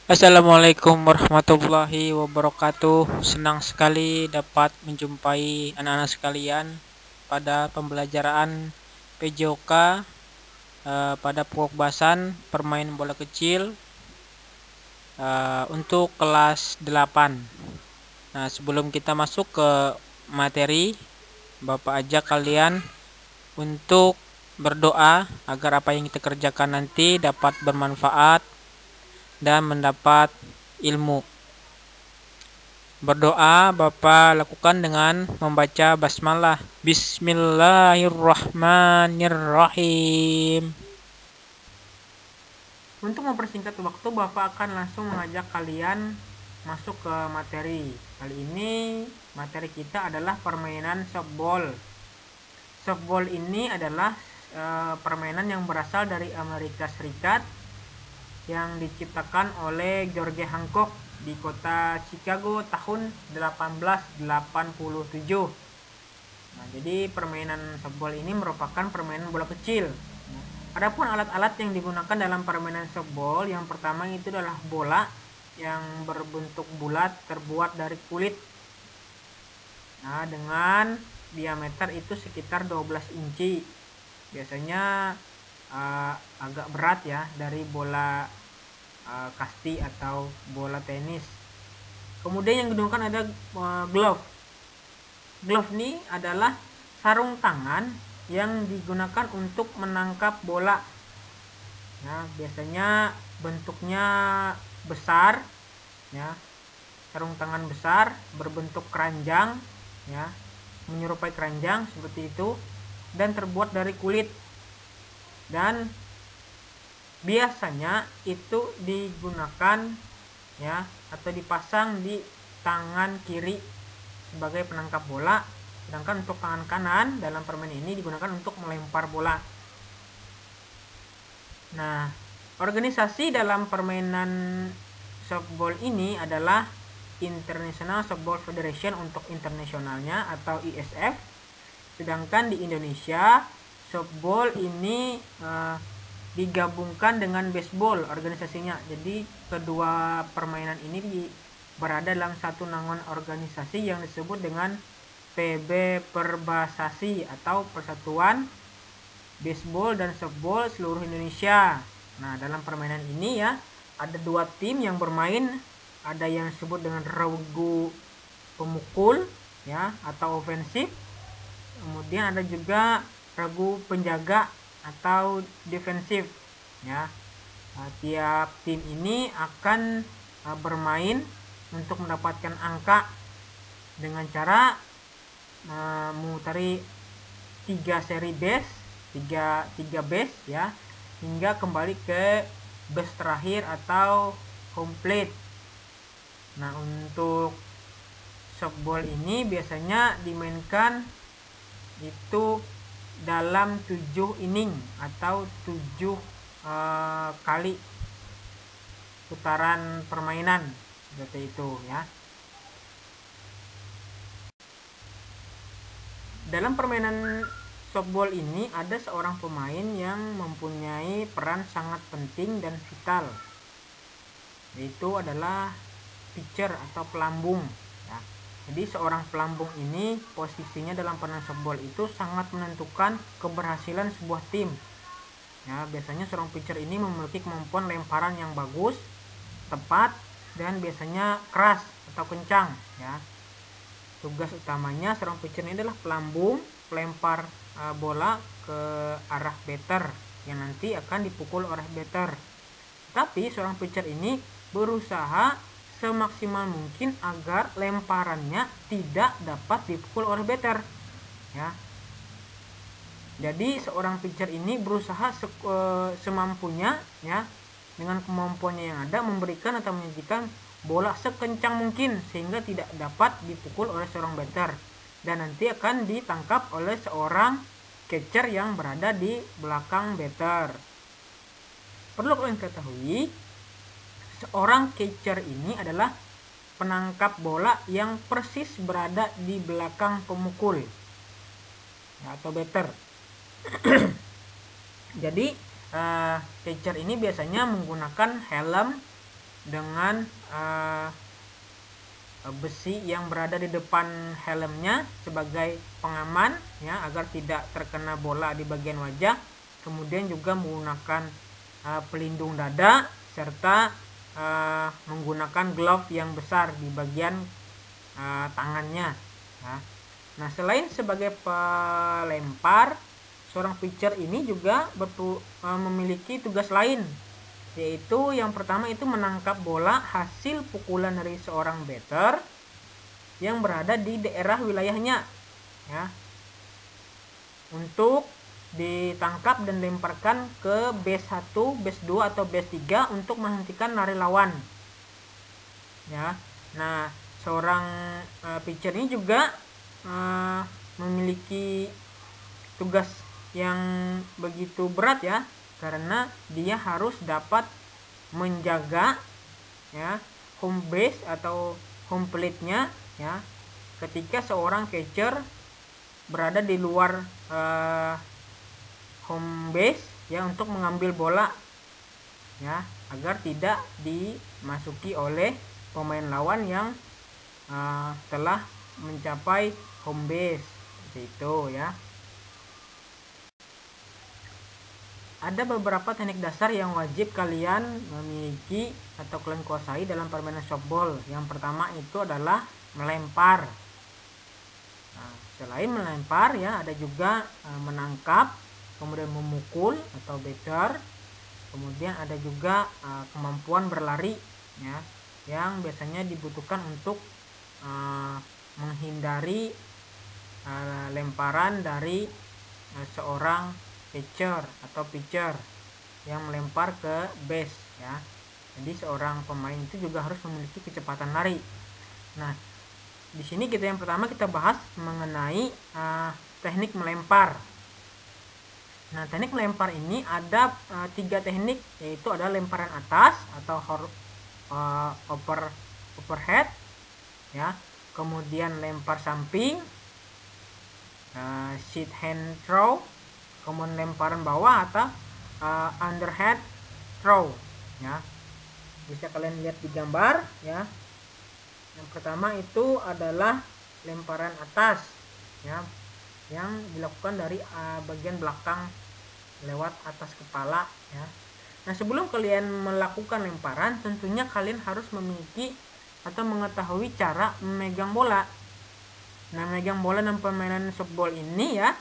Assalamualaikum warahmatullahi wabarakatuh. Senang sekali dapat menjumpai anak-anak sekalian pada pembelajaran PJOK pada pokok bahasan permainan bola kecil untuk kelas 8. Nah, sebelum kita masuk ke materi, Bapak ajak kalian untuk berdoa agar apa yang kita kerjakan nanti dapat bermanfaat dan mendapat ilmu. Berdoa Bapak lakukan dengan membaca basmalah. Bismillahirrahmanirrahim. Untuk mempersingkat waktu, Bapak akan langsung mengajak kalian masuk ke materi. Kali ini materi kita adalah permainan softball. Softball ini adalah permainan yang berasal dari Amerika Serikat yang diciptakan oleh George Hancock di kota Chicago tahun 1887. Nah, jadi permainan softball ini merupakan permainan bola kecil. Adapun alat-alat yang digunakan dalam permainan softball, yang pertama itu adalah bola yang berbentuk bulat terbuat dari kulit. Nah, dengan diameter itu sekitar 12 inci. Biasanya agak berat ya dari bola kasti atau bola tenis. Kemudian yang digunakan ada glove. Glove ini adalah sarung tangan yang digunakan untuk menangkap bola. Nah, biasanya bentuknya besar ya. Sarung tangan besar berbentuk keranjang ya, menyerupai keranjang seperti itu, dan terbuat dari kulit. Dan biasanya itu digunakan ya atau dipasang di tangan kiri sebagai penangkap bola, sedangkan untuk tangan kanan dalam permainan ini digunakan untuk melempar bola. Nah, organisasi dalam permainan softball ini adalah International Softball Federation untuk internasionalnya atau ISF. Sedangkan di Indonesia softball ini digabungkan dengan baseball organisasinya. Jadi kedua permainan ini berada dalam satu naungan organisasi yang disebut dengan PB Perbasasi atau Persatuan Baseball dan Softball Seluruh Indonesia. Nah, dalam permainan ini ya ada dua tim yang bermain. Ada yang disebut dengan regu pemukul ya atau ofensif. Kemudian ada juga regu penjaga atau defensif ya. Tiap tim ini akan bermain untuk mendapatkan angka dengan cara memutari 3 seri base, 3 base ya, hingga kembali ke base terakhir atau complete. Nah, untuk softball ini biasanya dimainkan itu dalam 7 inning atau 7 kali putaran permainan seperti itu ya. Dalam permainan softball ini ada seorang pemain yang mempunyai peran sangat penting dan vital, yaitu adalah pitcher atau pelambung ya. Jadi seorang pelambung ini posisinya dalam permainan softball itu sangat menentukan keberhasilan sebuah tim ya. Biasanya seorang pitcher ini memiliki kemampuan lemparan yang bagus, tepat, dan biasanya keras atau kencang ya. Tugas utamanya seorang pitcher ini adalah pelambung, pelempar bola ke arah batter yang nanti akan dipukul oleh batter. Tapi seorang pitcher ini berusaha semaksimal mungkin agar lemparannya tidak dapat dipukul oleh batter ya. Jadi seorang pitcher ini berusaha semampunya ya, dengan kemampuannya yang ada, memberikan atau menyajikan bola sekencang mungkin sehingga tidak dapat dipukul oleh seorang batter, dan nanti akan ditangkap oleh seorang catcher yang berada di belakang batter. Perlu kalian ketahui, seorang catcher ini adalah penangkap bola yang persis berada di belakang pemukul ya, atau batter. Jadi catcher ini biasanya menggunakan helm dengan besi yang berada di depan helmnya sebagai pengaman ya, agar tidak terkena bola di bagian wajah. Kemudian juga menggunakan pelindung dada serta menggunakan glove yang besar di bagian tangannya ya. Nah, selain sebagai pelempar, seorang pitcher ini juga memiliki tugas lain, yaitu yang pertama itu menangkap bola hasil pukulan dari seorang batter yang berada di daerah wilayahnya ya, untuk ditangkap dan lemparkan ke base 1, base 2 atau base 3 untuk menghentikan lari lawan ya. Nah, seorang pitcher ini juga memiliki tugas yang begitu berat ya, karena dia harus dapat menjaga ya home base atau home plate-nya ya, ketika seorang catcher berada di luar home base ya, untuk mengambil bola ya, agar tidak dimasuki oleh pemain lawan yang telah mencapai home base seperti itu ya. Ada beberapa teknik dasar yang wajib kalian memiliki atau kalian kuasai dalam permainan softball. Yang pertama itu adalah melempar. Nah, selain melempar ya, ada juga menangkap, kemudian memukul atau batter. Kemudian ada juga kemampuan berlari ya, yang biasanya dibutuhkan untuk menghindari lemparan dari seorang catcher atau pitcher yang melempar ke base ya. Jadi seorang pemain itu juga harus memiliki kecepatan lari. Nah, di sini yang pertama kita bahas mengenai teknik melempar. Nah, teknik melempar ini ada 3 teknik, yaitu ada lemparan atas atau overhead ya, kemudian lempar samping, sit hand throw, kemudian lemparan bawah atau underhand throw ya. Bisa kalian lihat di gambar ya. Yang pertama itu adalah lemparan atas ya, yang dilakukan dari bagian belakang lewat atas kepala ya. Nah, sebelum kalian melakukan lemparan, tentunya kalian harus memiliki atau mengetahui cara memegang bola. Nah, memegang bola dalam permainan softball ini ya,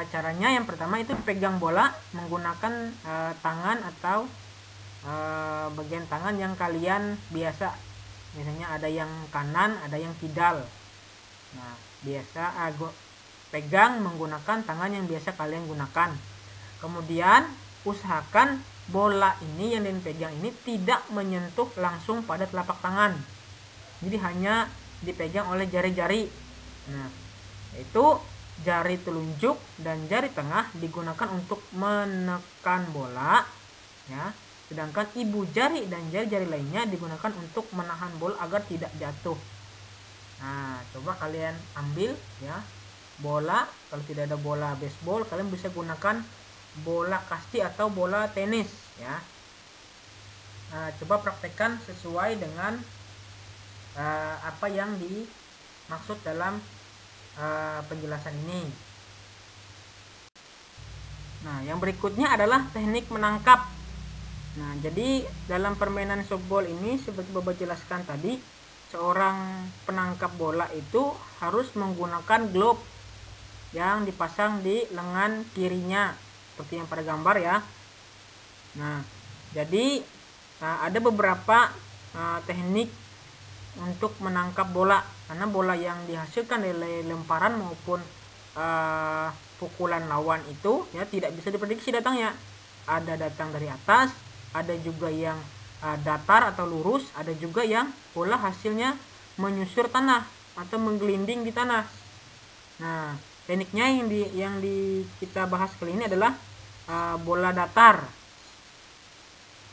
caranya yang pertama itu pegang bola menggunakan tangan atau bagian tangan yang kalian biasa. Misalnya ada yang kanan, ada yang kidal. Nah, biasa pegang menggunakan tangan yang biasa kalian gunakan. Kemudian usahakan bola ini yang dipegang ini tidak menyentuh langsung pada telapak tangan. Jadi hanya dipegang oleh jari-jari. Nah, itu jari telunjuk dan jari tengah digunakan untuk menekan bola ya, sedangkan ibu jari dan jari-jari lainnya digunakan untuk menahan bola agar tidak jatuh. Nah, coba kalian ambil ya bola. Kalau tidak ada bola baseball, kalian bisa gunakan bola kasti atau bola tenis ya. Nah, coba praktekkan sesuai dengan apa yang dimaksud dalam penjelasan ini. Nah, yang berikutnya adalah teknik menangkap. Nah, jadi dalam permainan softball ini seperti Bapak jelaskan tadi, seorang penangkap bola itu harus menggunakan glove yang dipasang di lengan kirinya seperti yang pada gambar ya. Nah, jadi ada beberapa teknik untuk menangkap bola, karena bola yang dihasilkan dari lemparan maupun pukulan lawan itu ya tidak bisa diprediksi datangnya. Ada datang dari atas, ada juga yang datar atau lurus, ada juga yang bola hasilnya menyusur tanah atau menggelinding di tanah. Nah, tekniknya yang kita bahas kali ini adalah bola datar.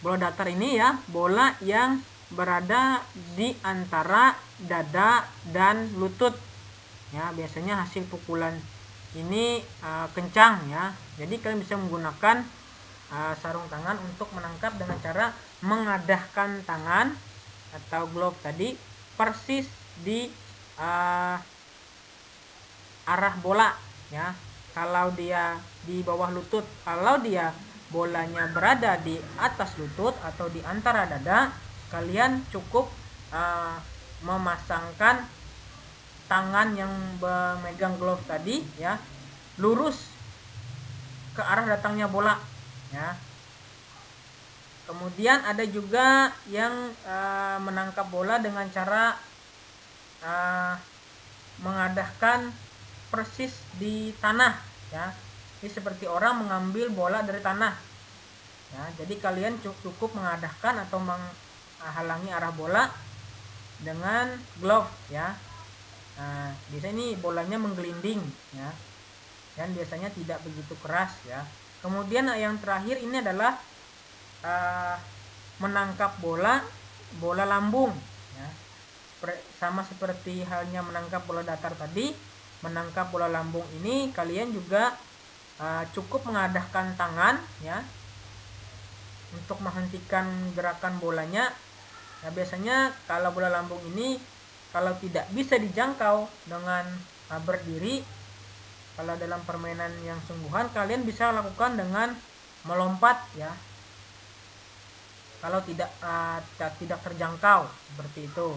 Bola datar ini ya, bola yang berada di antara dada dan lutut ya. Biasanya hasil pukulan ini kencang ya, jadi kalian bisa menggunakan sarung tangan untuk menangkap dengan cara cara mengadahkan tangan atau glove tadi persis di arah bola ya. Kalau dia di bawah lutut, kalau dia bolanya berada di atas lutut atau di antara dada, kalian cukup memasangkan tangan yang memegang glove tadi ya lurus ke arah datangnya bola ya. Kemudian ada juga yang menangkap bola dengan cara mengadahkan persis di tanah ya. Ini seperti orang mengambil bola dari tanah ya. Jadi kalian cukup mengadahkan atau menghalangi arah bola dengan glove ya. Nah, biasanya ini bolanya menggelinding ya, dan biasanya tidak begitu keras ya. Kemudian yang terakhir ini adalah menangkap bola lambung ya. Sama seperti halnya menangkap bola datar tadi, menangkap bola lambung ini kalian juga cukup mengadahkan tangan ya untuk menghentikan gerakan bolanya. Nah, biasanya kalau bola lambung ini kalau tidak bisa dijangkau dengan berdiri, kalau dalam permainan yang sungguhan kalian bisa lakukan dengan melompat ya. Kalau tidak terjangkau seperti itu.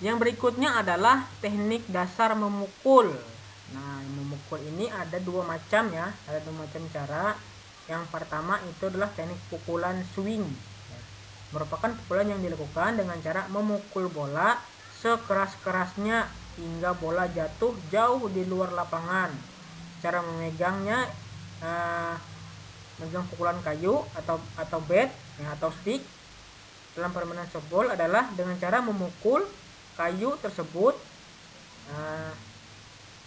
Yang berikutnya adalah teknik dasar memukul. Nah, memukul ini ada dua macam ya, ada dua macam cara. Yang pertama itu adalah teknik pukulan swing. Merupakan pukulan yang dilakukan dengan cara memukul bola sekeras-kerasnya hingga bola jatuh jauh di luar lapangan. Cara memegangnya megang pukulan kayu atau bat ya, atau stick dalam permainan softball adalah dengan cara memukul kayu tersebut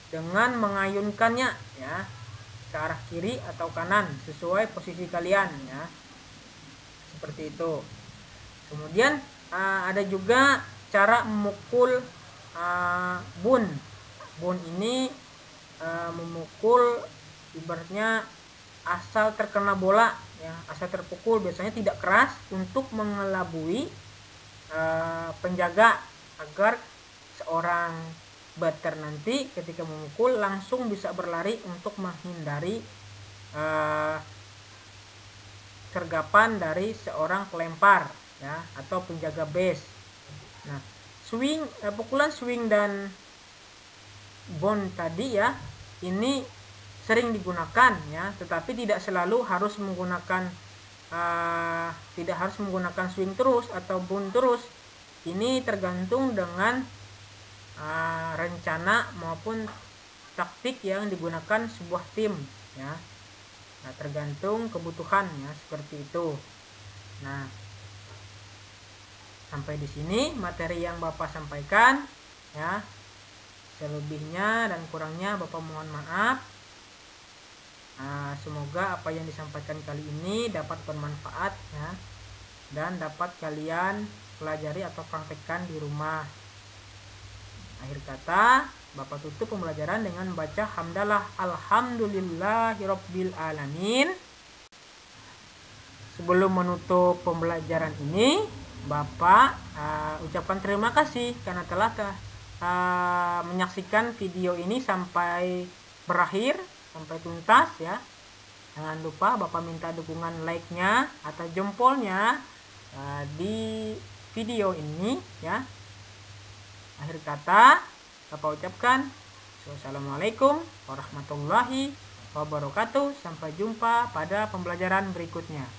dengan mengayunkannya ya ke arah kiri atau kanan sesuai posisi kalian ya. Seperti itu. Kemudian ada juga cara memukul bun. Bun ini memukul ibaratnya asal terkena bola ya, asal terpukul, biasanya tidak keras untuk mengelabui penjaga agar seorang batter nanti ketika memukul langsung bisa berlari untuk menghindari sergapan dari seorang pelempar ya atau penjaga base. Nah, pukulan swing dan bond tadi ya ini sering digunakan ya, tetapi tidak selalu harus menggunakan swing terus atau bond terus. Ini tergantung dengan rencana maupun taktik yang digunakan sebuah tim ya. Nah, tergantung kebutuhan ya, seperti itu. Nah, sampai di sini materi yang Bapak sampaikan ya. Selebihnya dan kurangnya Bapak mohon maaf. Semoga apa yang disampaikan kali ini dapat bermanfaat ya, dan dapat kalian pelajari atau praktekkan di rumah. Akhir kata, Bapak tutup pembelajaran dengan membaca hamdalah alhamdulillahirabbil alamin. Sebelum menutup pembelajaran ini, Bapak ucapkan terima kasih karena telah menyaksikan video ini sampai berakhir, sampai tuntas ya. Jangan lupa Bapak minta dukungan like-nya atau jempolnya di video ini ya. Akhir kata, Bapak ucapkan wassalamualaikum warahmatullahi wabarakatuh. Sampai jumpa pada pembelajaran berikutnya.